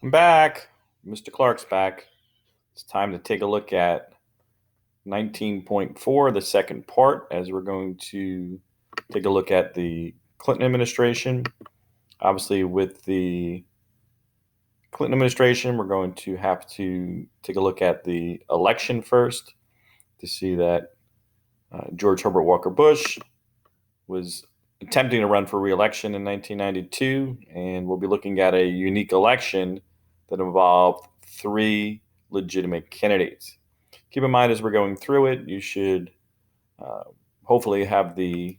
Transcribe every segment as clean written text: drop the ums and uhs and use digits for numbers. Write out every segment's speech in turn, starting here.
I'm back. Mr. Clarke's back. It's time to take a look at 19.4, the second part, as we're going to take a look at the Clinton administration. Obviously, with the Clinton administration, we're going to have to take a look at the election first to see that George Herbert Walker Bush was attempting to run for reelection in 1992, and we'll be looking at a unique election that involved three legitimate candidates. Keep in mind as we're going through it, you should uh, hopefully have the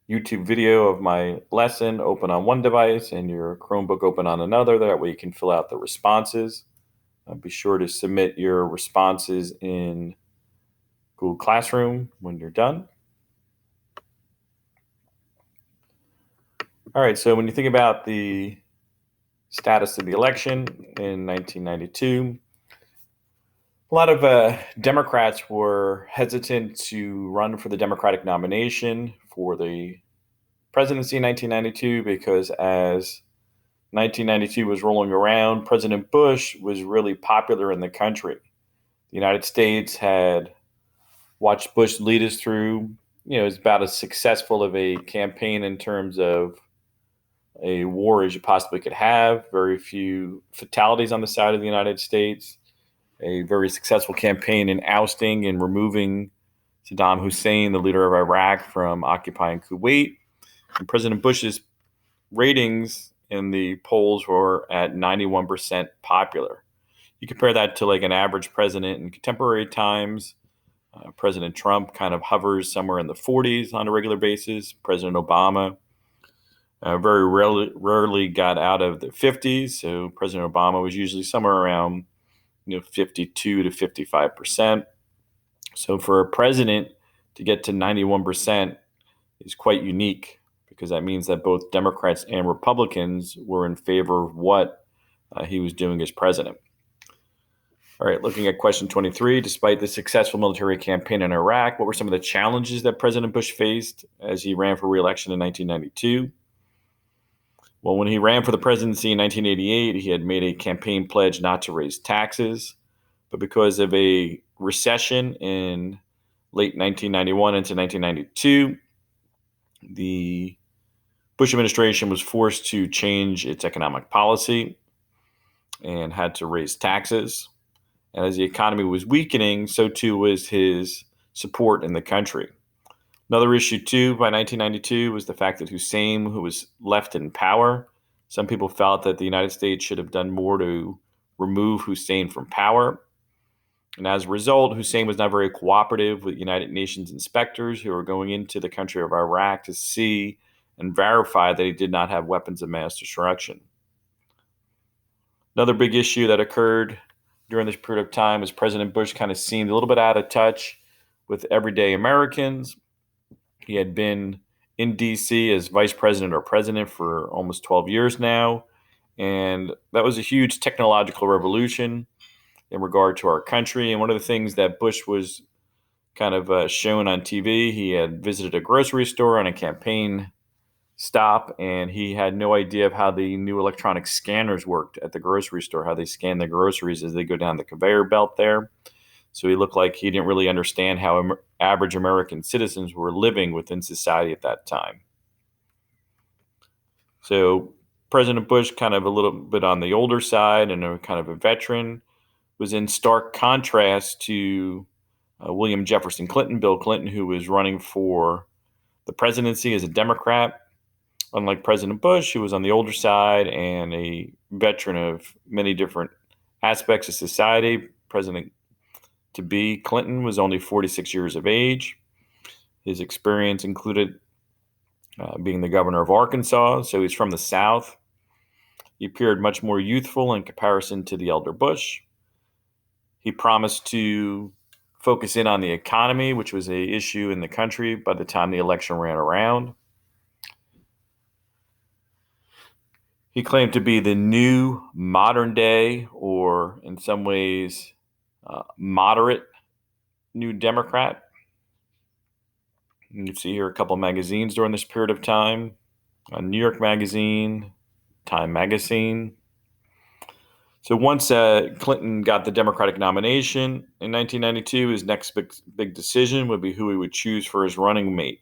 YouTube video of my lesson open on one device and your Chromebook open on another. That way you can fill out the responses. Be sure to submit your responses in Google Classroom when you're done. All right, so when you think about the status of the election in 1992, a lot of Democrats were hesitant to run for the Democratic nomination for the presidency in 1992 because as 1992 was rolling around, President Bush was really popular in the country. The United States had watched Bush lead us through, it's about as successful of a campaign in terms of a war as you possibly could have. Very few fatalities on the side of the United States. A very successful campaign in ousting and removing Saddam Hussein, the leader of Iraq, from occupying Kuwait. And President Bush's ratings in the polls were at 91% popular. You compare that to like an average president in contemporary times. President Trump kind of hovers somewhere in the 40s on a regular basis. President Obama very rarely got out of the 50s. So President Obama was usually somewhere around 52 to 55%. So for a president to get to 91% is quite unique because that means that both Democrats and Republicans were in favor of what he was doing as president. All right, looking at question 23, despite the successful military campaign in Iraq, what were some of the challenges that President Bush faced as he ran for re-election in 1992? Well, when he ran for the presidency in 1988, he had made a campaign pledge not to raise taxes. But because of a recession in late 1991 into 1992, the Bush administration was forced to change its economic policy and had to raise taxes. And as the economy was weakening, so too was his support in the country. Another issue, too, by 1992 was the fact that Hussein, who was left in power, some people felt that the United States should have done more to remove Hussein from power. And as a result, Hussein was not very cooperative with United Nations inspectors who were going into the country of Iraq to see and verify that he did not have weapons of mass destruction. Another big issue that occurred during this period of time is President Bush kind of seemed a little bit out of touch with everyday Americans. He had been in D.C. as vice president or president for almost 12 years now. And that was a huge technological revolution in regard to our country. And one of the things that Bush was kind of shown on TV, he had visited a grocery store on a campaign stop, and he had no idea of how the new electronic scanners worked at the grocery store, how they scan the groceries as they go down the conveyor belt there. So he looked like he didn't really understand how average American citizens were living within society at that time. So President Bush, kind of a little bit on the older side and a kind of a veteran, was in stark contrast to William Jefferson Clinton, Bill Clinton, who was running for the presidency as a Democrat. Unlike President Bush, who was on the older side and a veteran of many different aspects of society, President to be Clinton was only 46 years of age. His experience included being the governor of Arkansas, so he's from the South. He appeared much more youthful in comparison to the elder Bush. He promised to focus in on the economy, which was an issue in the country by the time the election ran around. He claimed to be the new modern day, or in some ways, moderate new Democrat. You can see here a couple of magazines during this period of time. New York Magazine, Time Magazine. So once Clinton got the Democratic nomination in 1992, his next big decision would be who he would choose for his running mate.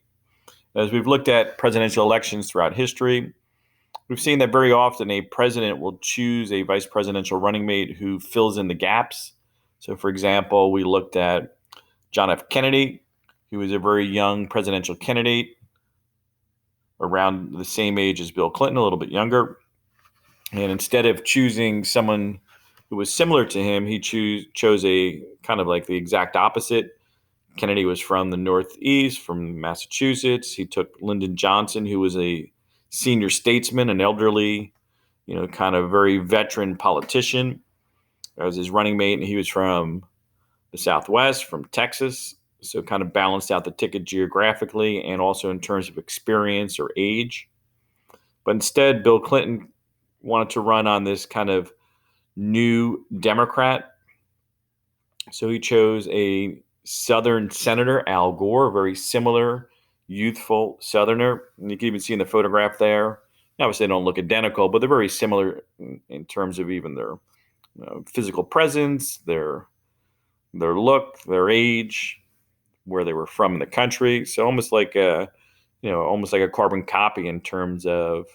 As we've looked at presidential elections throughout history, we've seen that very often a president will choose a vice presidential running mate who fills in the gaps. So, for example, we looked at John F. Kennedy, who was a very young presidential candidate around the same age as Bill Clinton, a little bit younger. And instead of choosing someone who was similar to him, he chose a kind of like the exact opposite. Kennedy was from the Northeast, from Massachusetts. He took Lyndon Johnson, who was a senior statesman, an elderly, kind of very veteran politician, as his running mate. And he was from the Southwest, from Texas. So kind of balanced out the ticket geographically and also in terms of experience or age. But instead, Bill Clinton wanted to run on this kind of new Democrat. So he chose a Southern Senator, Al Gore, a very similar, youthful Southerner. And you can even see in the photograph there. Obviously, they don't look identical, but they're very similar in terms of even their physical presence, their look, their age, where they were from in the country. So almost like a carbon copy in terms of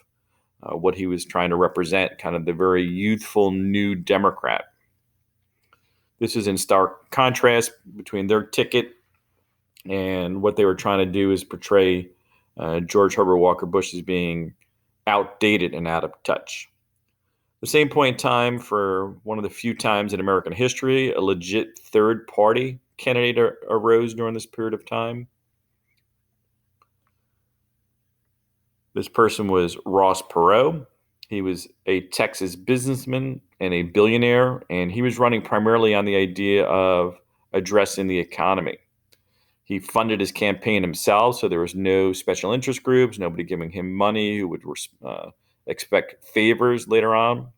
what he was trying to represent, kind of the very youthful new Democrat. This is in stark contrast between their ticket and what they were trying to do is portray George Herbert Walker Bush as being outdated and out of touch. The same point in time, for one of the few times in American history, a legit third party candidate arose during this period of time. This person was Ross Perot. He was a Texas businessman and a billionaire, and he was running primarily on the idea of addressing the economy. He funded his campaign himself, so there was no special interest groups, nobody giving him money who would expect favors later on.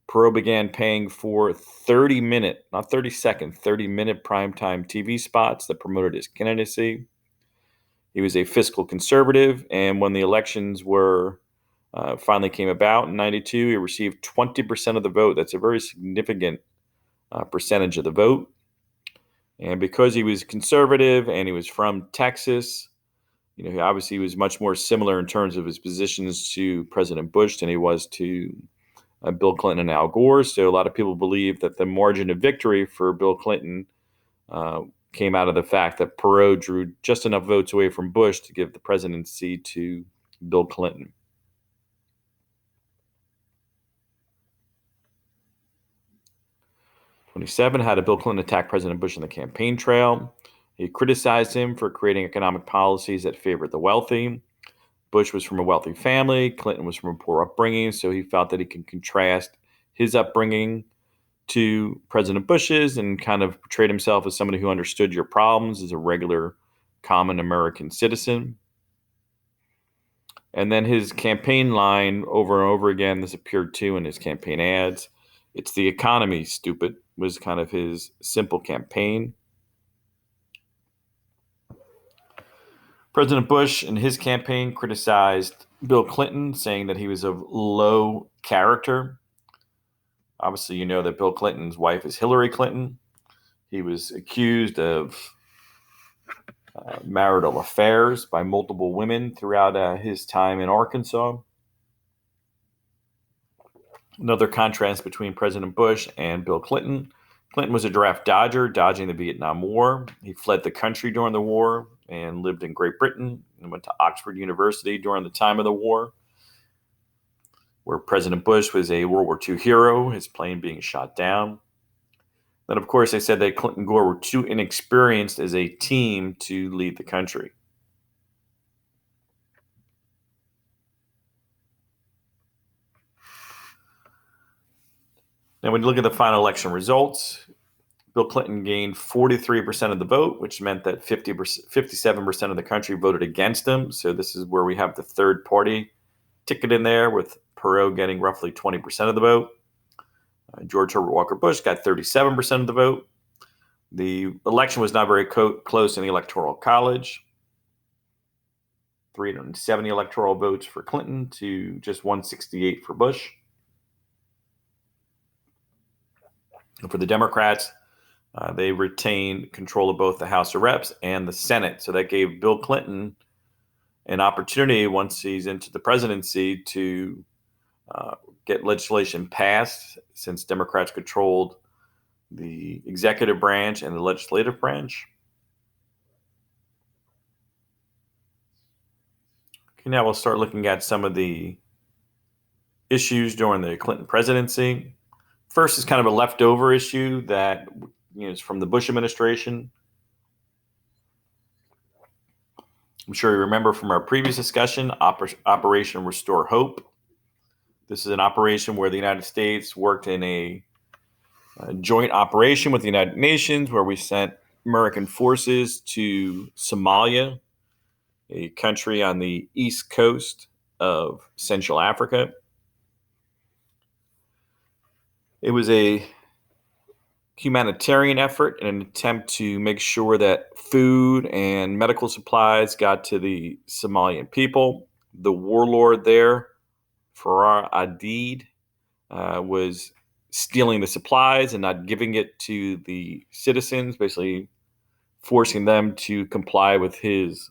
Perot began paying for 30-minute, not 30-second, 30-minute primetime TV spots that promoted his candidacy. He was a fiscal conservative, and when the elections finally came about in 92, he received 20% of the vote. That's a very significant percentage of the vote. And because he was conservative and he was from Texas, obviously he was much more similar in terms of his positions to President Bush than he was to Bill Clinton and Al Gore. So a lot of people believe that the margin of victory for Bill Clinton came out of the fact that Perot drew just enough votes away from Bush to give the presidency to Bill Clinton. How did Bill Clinton attack President Bush on the campaign trail? He criticized him for creating economic policies that favored the wealthy. Bush was from a wealthy family. Clinton was from a poor upbringing, so he felt that he can contrast his upbringing to President Bush's and kind of portrayed himself as somebody who understood your problems as a regular, common American citizen. And then his campaign line over and over again, this appeared too in his campaign ads, "It's the economy, stupid," was kind of his simple campaign. President Bush in his campaign criticized Bill Clinton, saying that he was of low character. Obviously, you know that Bill Clinton's wife is Hillary Clinton. He was accused of marital affairs by multiple women throughout his time in Arkansas. Another contrast between President Bush and Bill Clinton. Clinton was a draft dodger, dodging the Vietnam War. He fled the country during the war and lived in Great Britain and went to Oxford University during the time of the war, where President Bush was a World War II hero, his plane being shot down. Then, of course, they said that Clinton and Gore were too inexperienced as a team to lead the country. Now, when you look at the final election results, Bill Clinton gained 43% of the vote, which meant that 57% of the country voted against him. So this is where we have the third party ticket in there, with Perot getting roughly 20% of the vote. George Herbert Walker Bush got 37% of the vote. The election was not very close in the Electoral College. 370 electoral votes for Clinton to just 168 for Bush. For the Democrats, they retained control of both the House of Reps and the Senate. So that gave Bill Clinton an opportunity, once he's into the presidency, to get legislation passed, since Democrats controlled the executive branch and the legislative branch. Okay, now we'll start looking at some of the issues during the Clinton presidency. First is kind of a leftover issue that is from the Bush administration. I'm sure you remember from our previous discussion, Operation Restore Hope. This is an operation where the United States worked in a joint operation with the United Nations, where we sent American forces to Somalia, a country on the east coast of Central Africa. It was a humanitarian effort in an attempt to make sure that food and medical supplies got to the Somalian people. The warlord there, Farah Adid, was stealing the supplies and not giving it to the citizens, basically forcing them to comply with his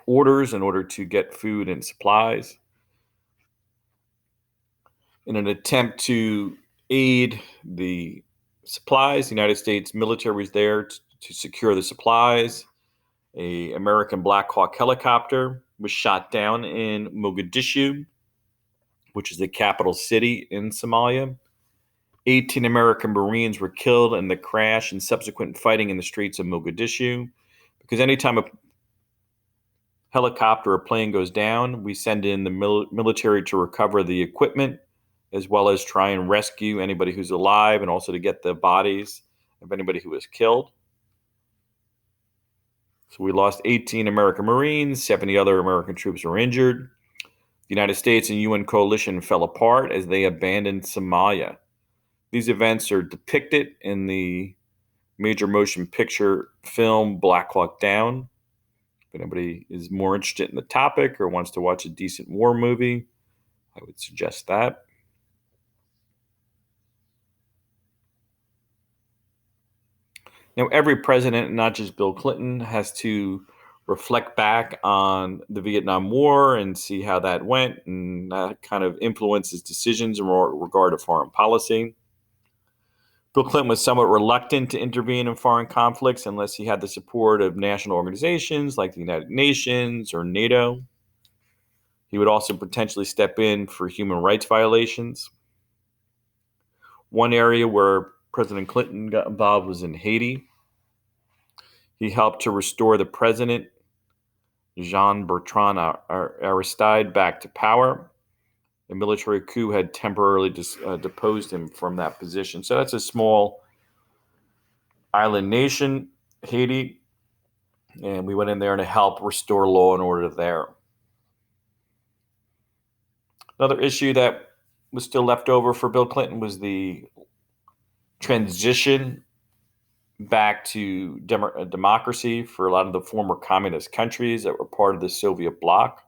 orders in order to get food and supplies. In an attempt to aid the supplies, the United States military was there to secure the supplies. An American Black Hawk helicopter was shot down in Mogadishu, which is the capital city in Somalia. 18 American Marines were killed in the crash and subsequent fighting in the streets of Mogadishu. Because anytime a helicopter or plane goes down, we send in the military to recover the equipment, as well as try and rescue anybody who's alive, and also to get the bodies of anybody who was killed. So we lost 18 American Marines, 70 other American troops were injured. The United States and UN coalition fell apart as they abandoned Somalia. These events are depicted in the major motion picture film Black Hawk Down. If anybody is more interested in the topic or wants to watch a decent war movie, I would suggest that. Now, every president, not just Bill Clinton, has to reflect back on the Vietnam War and see how that went, and that kind of influences decisions in regard to foreign policy. Bill Clinton was somewhat reluctant to intervene in foreign conflicts unless he had the support of national organizations like the United Nations or NATO. He would also potentially step in for human rights violations. One area where President Clinton got involved was in Haiti. He helped to restore the president, Jean-Bertrand Aristide, back to power. A military coup had temporarily deposed him from that position. So that's a small island nation, Haiti, and we went in there to help restore law and order there. Another issue that was still left over for Bill Clinton was the transition back to democracy for a lot of the former communist countries that were part of the Soviet bloc.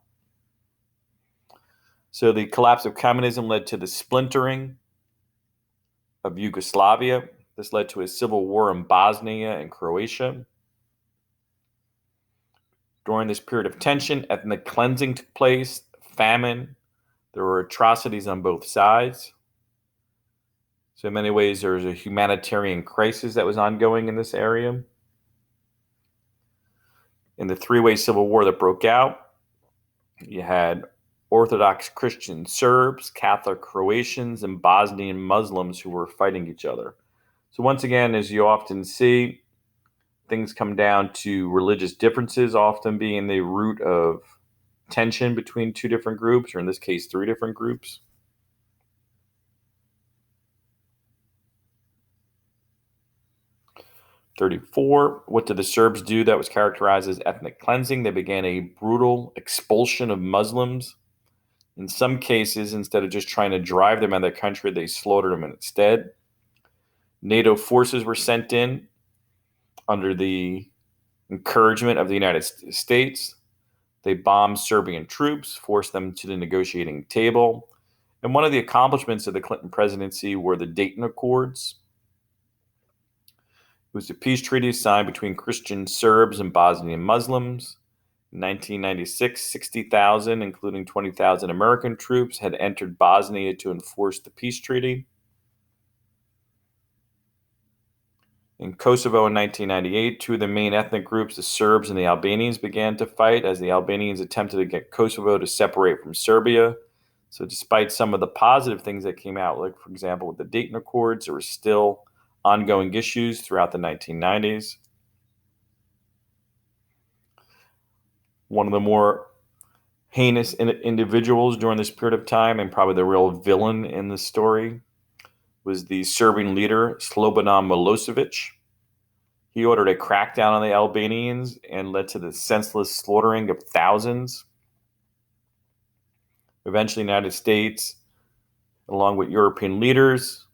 So the collapse of communism led to the splintering of Yugoslavia. This led to a civil war in Bosnia and Croatia. During this period of tension, ethnic cleansing took place, famine. There were atrocities on both sides. So in many ways, there was a humanitarian crisis that was ongoing in this area. In the three-way civil war that broke out, you had Orthodox Christian Serbs, Catholic Croatians, and Bosnian Muslims who were fighting each other. So once again, as you often see, things come down to religious differences often being the root of tension between two different groups, or in this case, three different groups. '34, what did the Serbs do that was characterized as ethnic cleansing? They began a brutal expulsion of Muslims. In some cases, instead of just trying to drive them out of their country, they slaughtered them instead. NATO forces were sent in under the encouragement of the United States. They bombed Serbian troops, forced them to the negotiating table. And one of the accomplishments of the Clinton presidency were the Dayton Accords. was a peace treaty signed between Christian Serbs and Bosnian Muslims. In 1996, 60,000, including 20,000 American troops, had entered Bosnia to enforce the peace treaty. In Kosovo in 1998, two of the main ethnic groups, the Serbs and the Albanians, began to fight as the Albanians attempted to get Kosovo to separate from Serbia. So despite some of the positive things that came out, like, for example, with the Dayton Accords, there were still ongoing issues throughout the 1990s. One of the more heinous individuals during this period of time, and probably the real villain in the story, was the Serbian leader Slobodan Milosevic. He ordered a crackdown on the Albanians and led to the senseless slaughtering of thousands. Eventually, the United States, along with European leaders,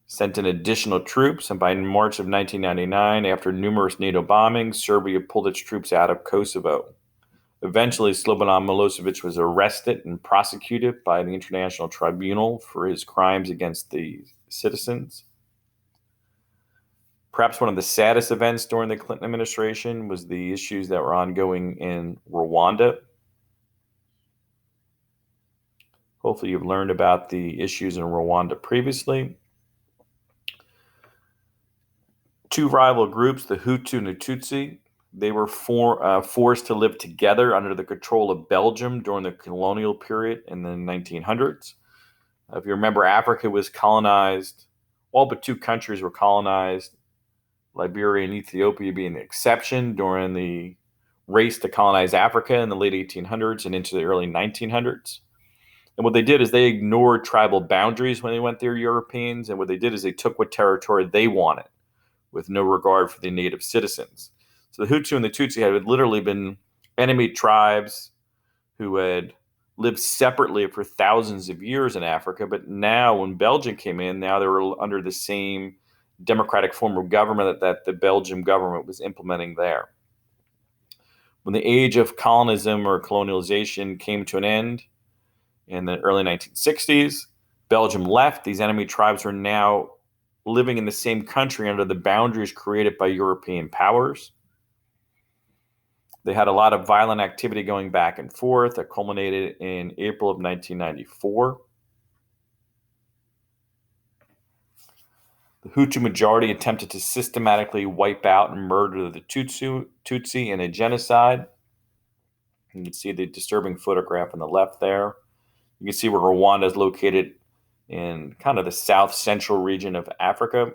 sent in additional troops, and by March of 1999, after numerous NATO bombings, Serbia pulled its troops out of Kosovo. Eventually, Slobodan Milosevic was arrested and prosecuted by the International Tribunal for his crimes against the citizens. Perhaps one of the saddest events during the Clinton administration was the issues that were ongoing in Rwanda. Hopefully, you've learned about the issues in Rwanda previously. Two rival groups, the Hutu and the Tutsi, they were forced to live together under the control of Belgium during the colonial period in the 1900s. If you remember, Africa was colonized. All but two countries were colonized, Liberia and Ethiopia being the exception during the race to colonize Africa in the late 1800s and into the early 1900s. And what they did is they ignored tribal boundaries when they went there, Europeans, and what they did is they took what territory they wanted with no regard for the native citizens. So the Hutu and the Tutsi had literally been enemy tribes who had lived separately for thousands of years in Africa, but now when Belgium came in, now they were under the same democratic form of government that the Belgian government was implementing there. When the age of colonialism or colonialization came to an end in the early 1960s, Belgium left. These enemy tribes were now living in the same country under the boundaries created by European powers. They had a lot of violent activity going back and forth that culminated in April of 1994. The Hutu majority attempted to systematically wipe out and murder the Tutsi in a genocide. You can see the disturbing photograph on the left there. You can see where Rwanda is located in kind of the south-central region of Africa.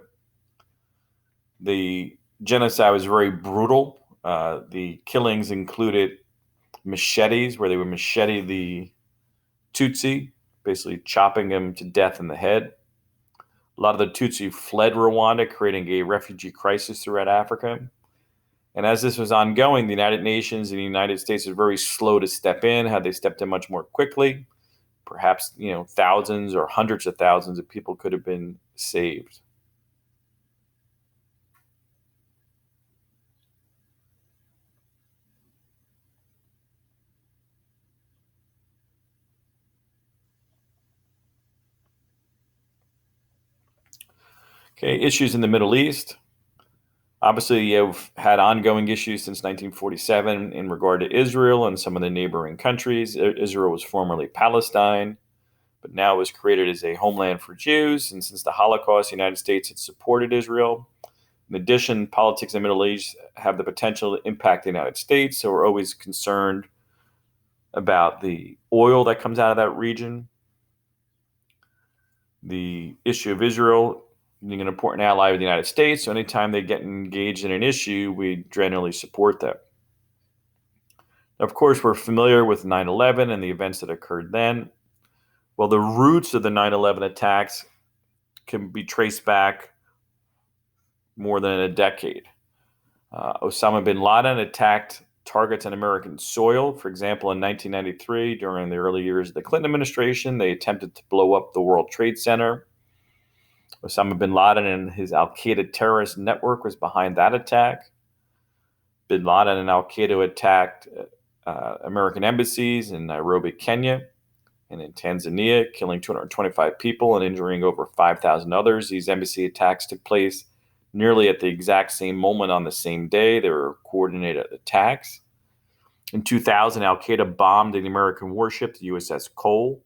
The genocide was very brutal. The killings included machetes, where they would machete the Tutsi, basically chopping them to death in the head. A lot of the Tutsi fled Rwanda, creating a refugee crisis throughout Africa. And as this was ongoing, the United Nations and the United States were very slow to step in. Had they stepped in much more quickly, perhaps thousands or hundreds of thousands of people could have been saved. Okay, issues in the Middle East. Obviously, you've had ongoing issues since 1947 in regard to Israel and some of the neighboring countries. Israel was formerly Palestine, but now was created as a homeland for Jews. And since the Holocaust, the United States had supported Israel. In addition, politics in the Middle East have the potential to impact the United States, so we're always concerned about the oil that comes out of that region. The issue of Israel being an important ally of the United States, so anytime they get engaged in an issue, we generally support them. Of course, we're familiar with 9/11 and the events that occurred then. Well, the roots of the 9/11 attacks can be traced back more than a decade. Osama bin Laden attacked targets on American soil. For example, in 1993, during the early years of the Clinton administration, they attempted to blow up the World Trade Center. Osama bin Laden and his al-Qaeda terrorist network was behind that attack. Bin Laden and al-Qaeda attacked American embassies in Nairobi, Kenya, and in Tanzania, killing 225 people and injuring over 5,000 others. These embassy attacks took place nearly at the exact same moment on the same day. They were coordinated attacks. In 2000, Al Qaeda bombed an American warship, the USS Cole,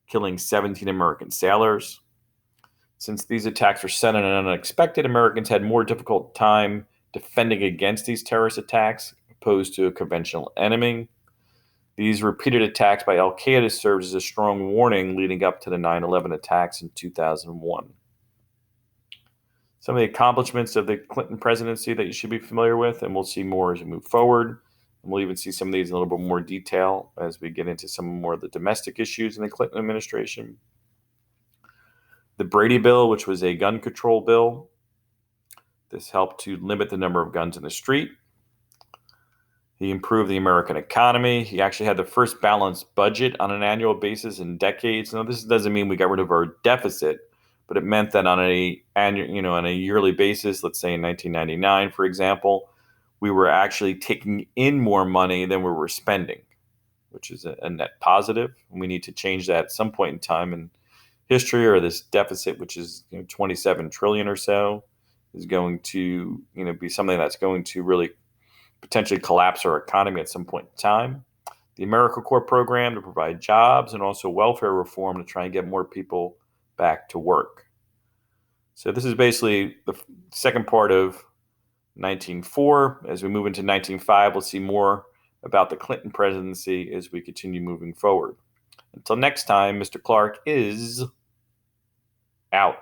killing 17 American sailors. Since these attacks were sudden and unexpected, Americans had more difficult time defending against these terrorist attacks opposed to a conventional enemy. These repeated attacks by Al Qaeda served as a strong warning leading up to the 9/11 attacks in 2001. Some of the accomplishments of the Clinton presidency that you should be familiar with, and we'll see more as we move forward. And we'll even see some of these in a little bit more detail as we get into some more of the domestic issues in the Clinton administration. The Brady Bill, which was a gun control bill. This helped to limit the number of guns in the street. He improved the American economy. He actually had the first balanced budget on an annual basis in decades. Now, this doesn't mean we got rid of our deficit, but it meant that on on a yearly basis, let's say in 1999, for example, we were actually taking in more money than we were spending, which is a net positive. And we need to change that at some point in time in history, or this deficit, which is 27 trillion or so, is going to be something that's going to really potentially collapse our economy at some point in time. The AmeriCorps program to provide jobs, and also welfare reform to try and get more people back to work. So this is basically the second part of 1904. As we move into 1905, we'll see more about the Clinton presidency as we continue moving forward. Until next time, Mr. Clarke is out.